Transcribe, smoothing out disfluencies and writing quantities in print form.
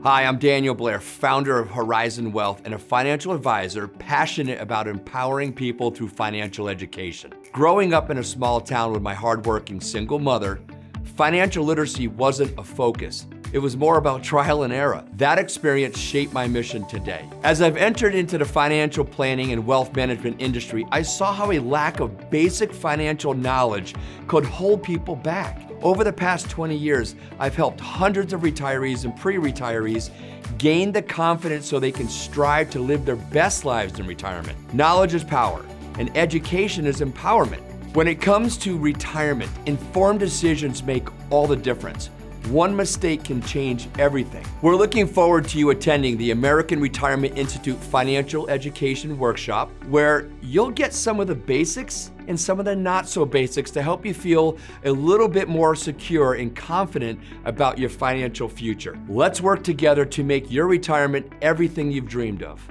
Hi, I'm Daniel Blair, founder of Horizon Wealth and a financial advisor passionate about empowering people through financial education. Growing up in a small town with my hardworking single mother, financial literacy wasn't a focus. It was more about trial and error. That experience shaped my mission today. As I've entered into the financial planning and wealth management industry, I saw how a lack of basic financial knowledge could hold people back. Over the past 20 years, I've helped hundreds of retirees and pre-retirees gain the confidence so they can strive to live their best lives in retirement. Knowledge is power, and education is empowerment. When it comes to retirement, informed decisions make all the difference. One mistake can change everything. We're looking forward to you attending the American Retirement Institute Financial Education Workshop, where you'll get some of the basics and some of the not so basics to help you feel a little bit more secure and confident about your financial future. Let's work together to make your retirement everything you've dreamed of.